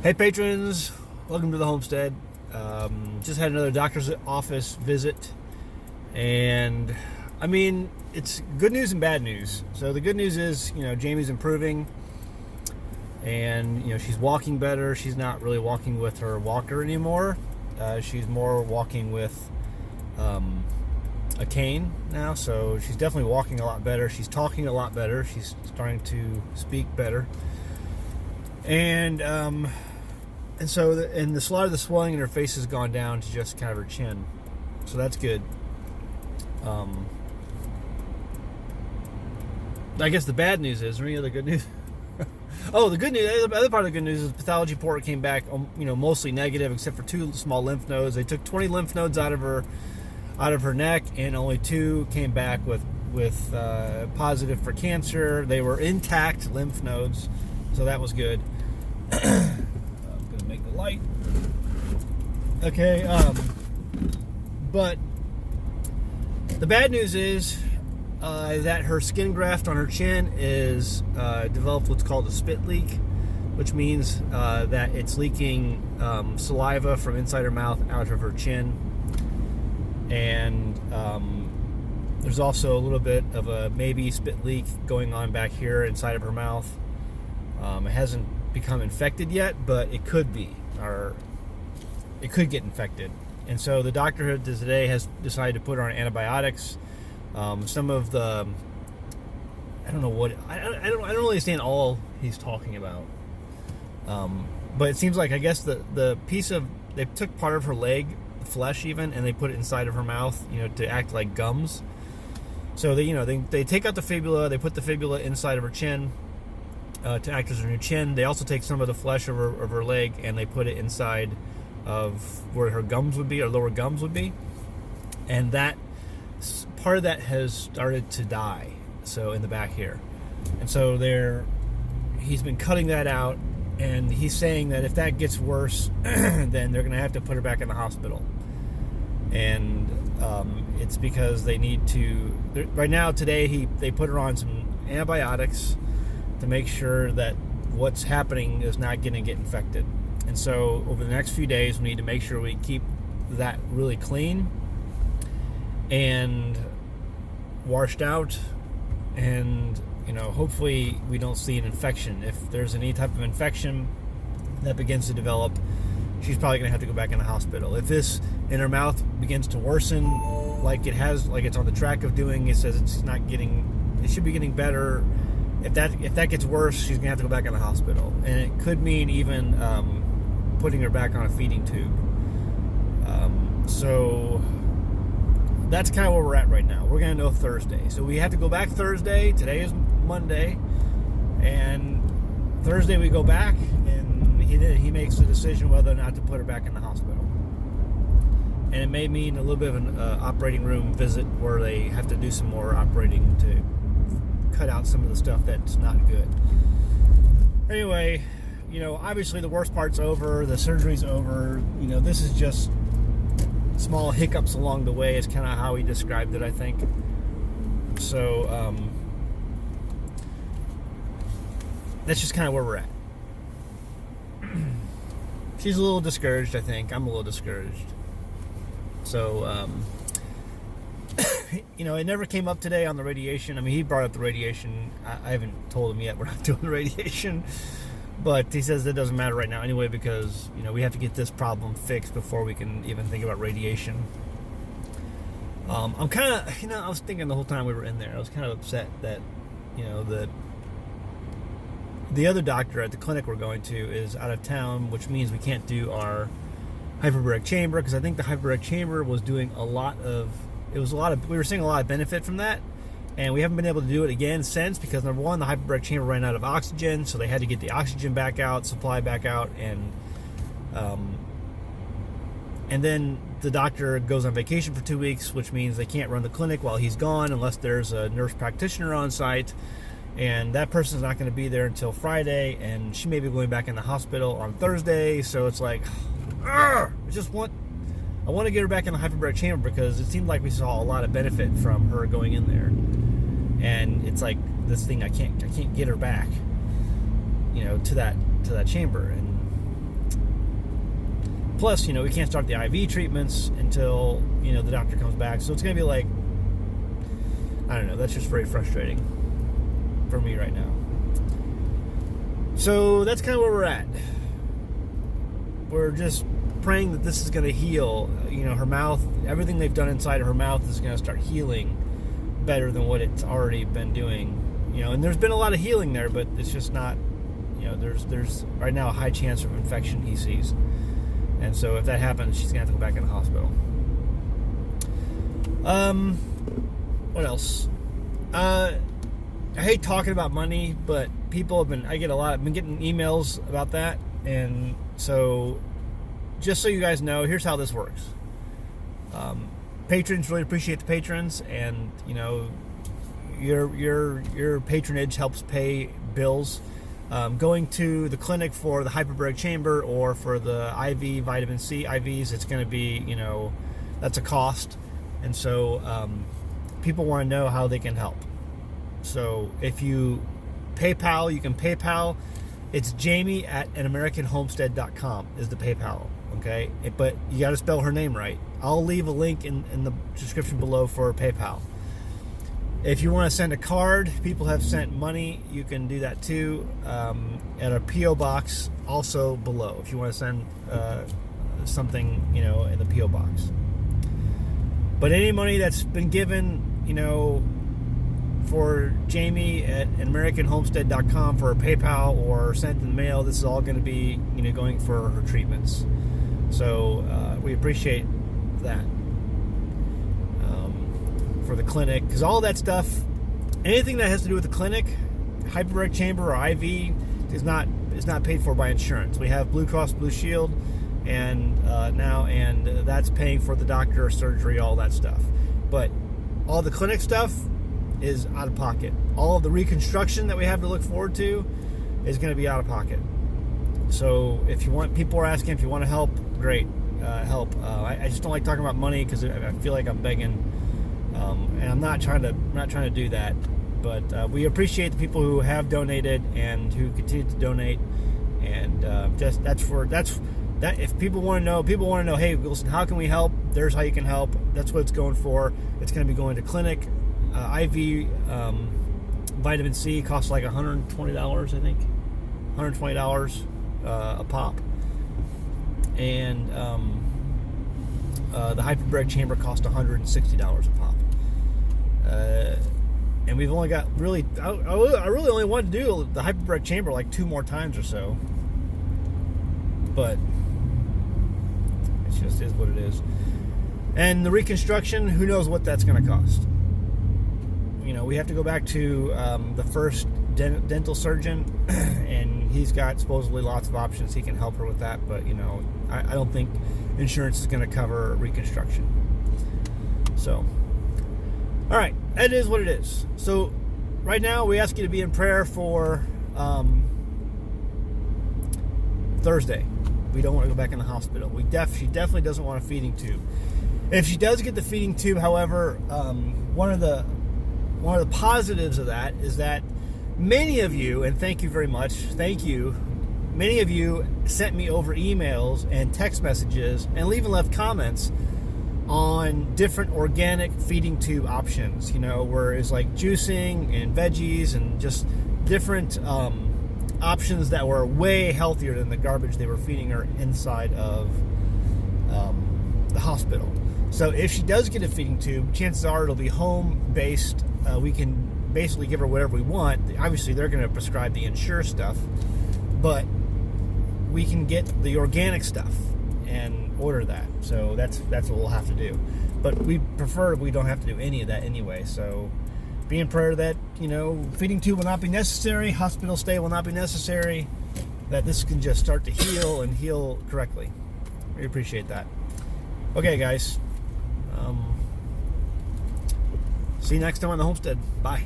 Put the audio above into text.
Hey patrons, welcome to the homestead. Just had another doctor's office visit, and I mean, it's good news and bad news. So the good news is, Jaimie's improving, and she's walking better. She's not really walking with her walker anymore. She's more walking with a cane now, so she's definitely walking a lot better. She's talking a lot better. She's starting to speak better, and so a lot of the swelling in her face has gone down to just kind of her chin, so that's good. I guess the bad news is, or any other good news? Oh, the good news, the other part of the good news is the pathology report came back, mostly negative, except for 2 small lymph nodes. They took 20 lymph nodes out of her neck, and only 2 came back with positive for cancer. They were intact lymph nodes, so that was good. I'm gonna make the light. Okay, but the bad news is that her skin graft on her chin is developed what's called a spit leak, which means that it's leaking saliva from inside her mouth out of her chin. And there's also a little bit of a maybe spit leak going on back here inside of her mouth. It hasn't become infected yet, but it could be, or it could get infected. And so the doctor today has decided to put her on antibiotics. Some of the, I don't really understand all he's talking about. But it seems like, I guess the piece of, they took part of her leg, flesh even, and they put it inside of her mouth, to act like gums. So they take out the fibula, they put the fibula inside of her chin to act as her new chin. They also take some of the flesh of her leg and they put it inside of where her gums would be, or lower gums would be, and that part of that has started to die. So in the back here, and so he's been cutting that out, and he's saying that if that gets worse, then they're going to have to put her back in the hospital. And it's because they need to. Right now, today, they put her on some antibiotics to make sure that what's happening is not going to get infected. And so over the next few days, we need to make sure we keep that really clean and washed out, and hopefully we don't see an infection. If there's any type of infection that begins to develop, she's probably going to have to go back in the hospital. If this in her mouth begins to worsen, like it's on the track of doing, it says it should be getting better. If that gets worse, she's going to have to go back in the hospital. And it could mean even putting her back on a feeding tube. So that's kind of where we're at right now. We're going to know Thursday. So we have to go back Thursday. Today is Monday. And Thursday we go back, and he makes the decision whether or not to put her back in the hospital. And it may mean a little bit of an operating room visit where they have to do some more operating to cut out some of the stuff that's not good. Anyway, obviously the worst part's over. The surgery's over. This is just small hiccups along the way is kind of how he described it, I think. So that's just kind of where we're at. She's a little discouraged, I think. I'm a little discouraged. So it never came up today on the radiation. I mean, he brought up the radiation. I haven't told him yet we're not doing the radiation, but he says that doesn't matter right now anyway, because we have to get this problem fixed before we can even think about radiation. I'm kind of, I was thinking the whole time we were in there, I was kind of upset that the other doctor at the clinic we're going to is out of town, which means we can't do our hyperbaric chamber, because I think the hyperbaric chamber was doing we were seeing a lot of benefit from that, and we haven't been able to do it again since, because number one, the hyperbaric chamber ran out of oxygen, so they had to get the oxygen back out, supply back out, and then the doctor goes on vacation for 2 weeks, which means they can't run the clinic while he's gone unless there's a nurse practitioner on site, and that person's not going to be there until Friday, and she may be going back in the hospital on Thursday. So it's like, I want to get her back in the hyperbaric chamber, because it seemed like we saw a lot of benefit from her going in there, and it's like this thing I can't get her back, to that chamber. And Plus, we can't start the IV treatments until, the doctor comes back. So it's going to be like, I don't know, that's just very frustrating for me right now. So that's kind of where we're at. We're just praying that this is going to heal. Her mouth, everything they've done inside of her mouth is going to start healing better than what it's already been doing. And there's been a lot of healing there, but it's just not, there's right now a high chance of infection he sees. And so if that happens, she's going to have to go back in the hospital. What else? I hate talking about money, but I've been getting emails about that. And so just so you guys know, here's how this works. Patrons really appreciate the patrons, and your patronage helps pay bills. Going to the clinic for the hyperbaric chamber or for the IV vitamin C IVs, it's going to be, that's a cost. And so people want to know how they can help. So if you PayPal, you can PayPal. It's Jaimie at anamericanhomestead.com is the PayPal, okay? But you got to spell her name right. I'll leave a link in the description below for PayPal. If you want to send a card, people have sent money, you can do that too, at a P.O. box also below, if you want to send something, in the P.O. box. But any money that's been given, for Jaimie at AmericanHomestead.com for a PayPal or sent in the mail, this is all going to be, going for her treatments. So we appreciate that. For the clinic, because all that stuff, anything that has to do with the clinic, hyperbaric chamber or IV, is not paid for by insurance. We have Blue Cross Blue Shield, and that's paying for the doctor, surgery, all that stuff. But all the clinic stuff is out of pocket. All of the reconstruction that we have to look forward to is going to be out of pocket. So if you want, people are asking if you want to help, great, help. I just don't like talking about money because I feel like I'm begging. And I'm not trying to do that, but we appreciate the people who have donated and who continue to donate. And if people want to know, hey, listen, how can we help? There's how you can help. That's what it's going for. It's going to be going to clinic. IV vitamin C costs like $120, I think, $120 a pop, and the hyperbaric chamber cost $160 a pop. And we've only got I really only want to do the hyperbaric chamber like 2 more times or so, but it just is what it is. And the reconstruction, who knows what that's going to cost. We have to go back to the first dental surgeon, and he's got supposedly lots of options. He can help her with that, but I don't think insurance is going to cover reconstruction. So, all right, that is what it is. So, right now we ask you to be in prayer for Thursday. We don't want to go back in the hospital. She definitely doesn't want a feeding tube. If she does get the feeding tube, however, one of the positives of that is that many of you, and thank you very much, thank you, many of you sent me over emails and text messages and even left comments on different organic feeding tube options, where it's like juicing and veggies and just different options that were way healthier than the garbage they were feeding her inside of the hospital. So if she does get a feeding tube, chances are it'll be home-based. We can basically give her whatever we want. Obviously, they're going to prescribe the Ensure stuff, but we can get the organic stuff and order that. So that's what we'll have to do. But we prefer we don't have to do any of that anyway. So be in prayer that, feeding tube will not be necessary, hospital stay will not be necessary, that this can just start to heal and heal correctly. We appreciate that. Okay, guys. See you next time on the homestead. Bye.